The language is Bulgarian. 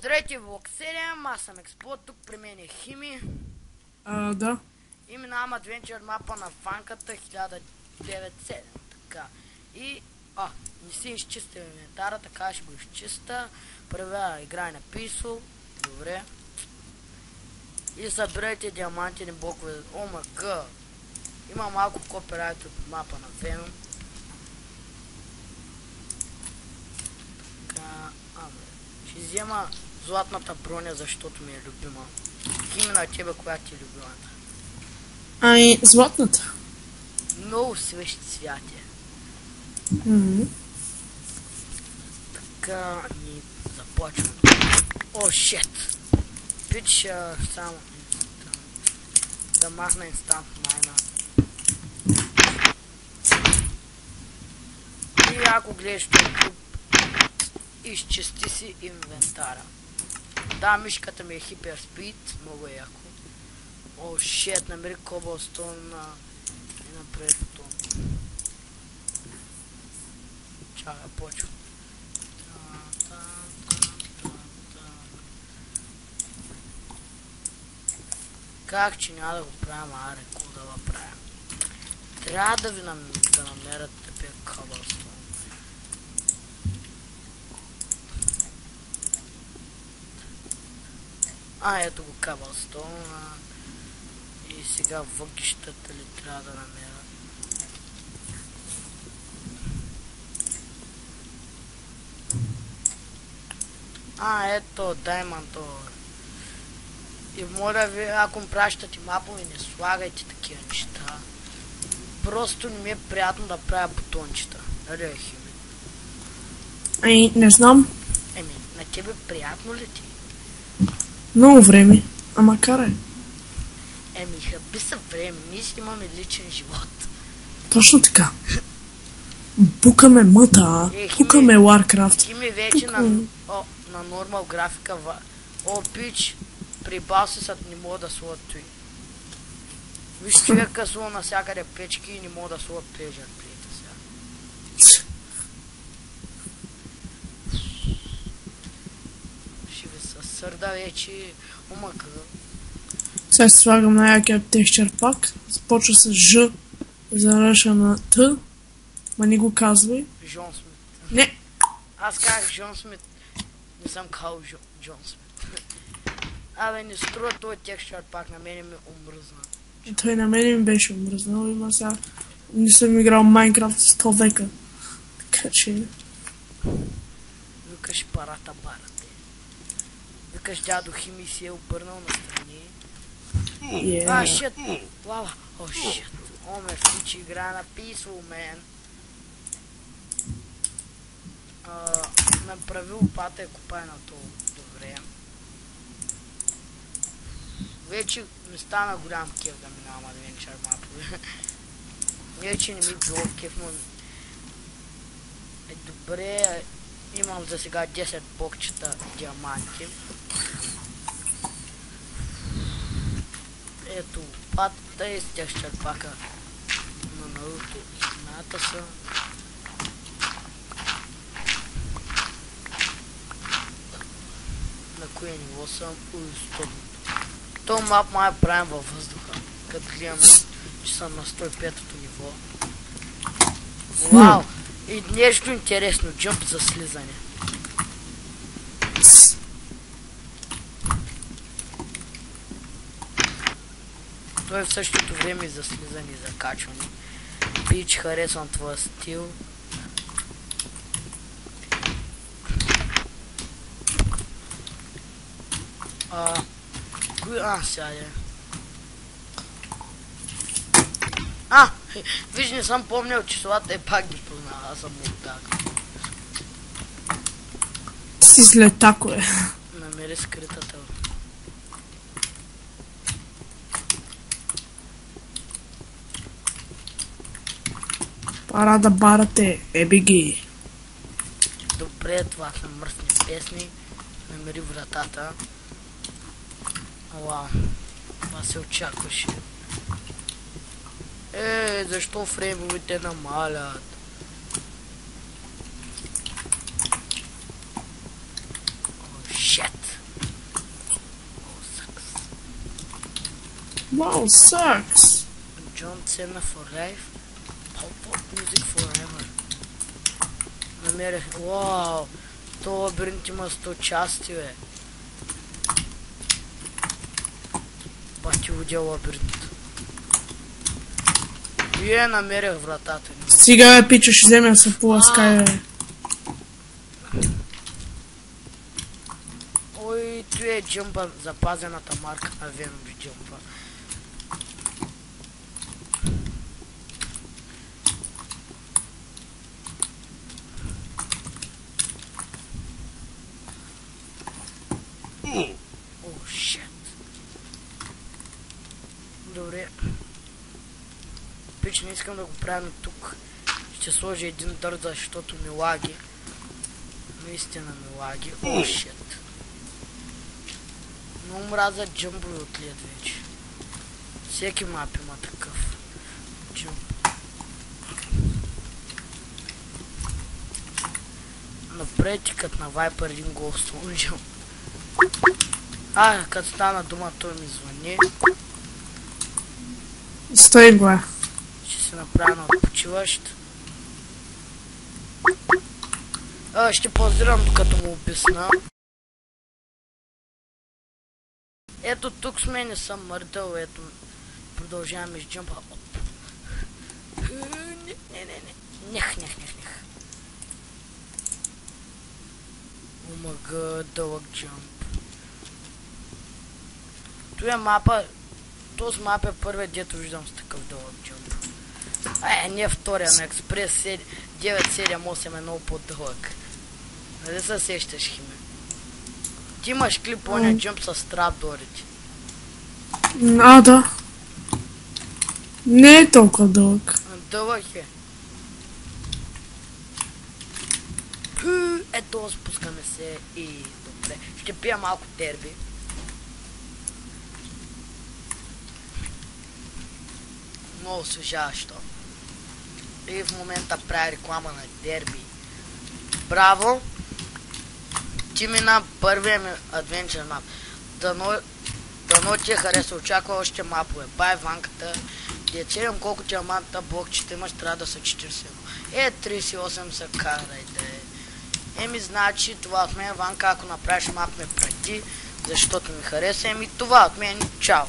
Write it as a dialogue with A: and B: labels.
A: Здравейте, Влог 7, аз съм Експлод, тук при мен е Хими.
B: Да.
A: И минавам адвенчър мапа на фанката 1097, така. И, не си изчистил инвентара, така ще го изчиста. Правя играй на писал, добре. И събирайте диамантини блокове, омага. Има малко копирайт от мапа на Venom. Така, ще взема златната броня, защото ми е любима. Хими, на тебе коя ти е любимата?
B: Златната.
A: Много свещ цвят е. Така, ни започваме. О, шет! Пич, само да махна инстант майна. И ако гледаш този клуб, изчисти си инвентара. Да, мишката ми е хиперспид, много яко. О, шет, намери кобълстон и напред потом. Чакай, почвам. Как че няма да го правим, аре, какво да го правим? Трябва да ви намерят тъпия кобълстон. Ето го кабълстон. И сега въглищата ли трябва да намеря? Ето Diamond Ore. И моля ви, ако ми пращате мапове, не слагайте такива неща. Просто не ми е приятно да правя бутончета. Нали, Хими?
B: Не знам.
A: На тебе приятно ли ти?
B: Много време. Ама карай.
A: Хаби са време. Ние си имаме личен живот.
B: Точно така. Букаме мъта. Букаме Warcraft.
A: Хими вече на нормал графика. О, пич. При басисът не мога да слова той. Виж човека слова навсякъде печки и не мога да слова плежър плейта сега. Ще ви със сърда вече. Омака.
B: Сега слагам на якия текстчър пак. Започва с Ж. Заръша на Т. Ма не го казвай.
A: Джон Смит.
B: Не.
A: Аз казах Джон Смит. Не съм казал Джон Смит. Абе, не струва този текстчър пак, на мене ми омръзна.
B: Той на мене ми беше омръзнал, има сега... Не съм играл Майнкрафт 100 века. Така че...
A: Викаш парата барате. Викаш дядо Хими си е обърнал настрани. Шит! Лава! О, шит! О, ме фичи игра на Peaceful Man. Направи лопата и копай на това. Добре. Вече ми стана голям кеф да минавам адвенчър мапове. Вече не ми било кеф, но... Добре, имам за сега 10 блокчета диаманти. Ето лопатата и с текстчър пака на Наруто. Ната са. На кое ниво съм? 100. То мап май правим във въздуха, като гледам, че съм на 105-то ниво. Вау! И нещо интересно, джъмп за слизане. Той в същото време и за слизане и за качване. Пич, харесвам твоя стил. Сяде. Виж, не съм помнял числата и пак ги познава, аз съм мутак.
B: Си след тако е.
A: Намери скритата.
B: Парада барате, ебиги.
A: Добре, това са мръсни песни. Намери вратата. Вау, това се очакваше. Защо фреймовете намалят? О, shit.
B: Wow, sucks.
A: John Cena for life. Pop music forever. Намерих. Вау! То лабиринт има 100 части, бе. Бати удя лабиринт. И намерих вратата.
B: Стига, бе, пича, ще вземе да се поласкай, бе.
A: Ой, tu е джъмпа, запазената марка на Venom джъмпа. О, шит. Добре. Пич, не искам да го правим тук. Ще сложа един дърт, защото ми лаги. Наистина ми лаги. О, шит. Но мраза джъмпове от лед вече. Всеки мап има такъв джъмп. Напред и като на Viper един гол служил. Като стана дума, той ми звъни.
B: Стой го, е.
A: Ще се направя на отпочиващ. Ще позирам, докато му обясна. Ето тук сме, не съм мърдал, ето. Продължаваме с джъмпа. Не. Нех. Омага, дълъг джъмп. Тоя мапа, този мап е първият, дето виждам с такъв дълъг джъмп. Не втория, на Експрес 978 е много по-дълъг. Нали се сещаш, Химе? Ти имаш клип, оня джъмп с трапдорите.
B: Да. Не е толкова дълъг.
A: Дълъг е. Ето, спускаме се и добре. Ще пия малко дерби. Много освежаващо. И в момента прави реклама на дерби. Браво! Ти мина първия ми адвенчър мап. Дано ти е хареса, очаква още мапове. Бай ванката. Децерям колко ти е мапта, блок 4 имаш, трябва да са 41. 38 са карайте. Значи това от мен, Ванка, ако направиш мап ме преди, защото ми хареса, това от мен, чао.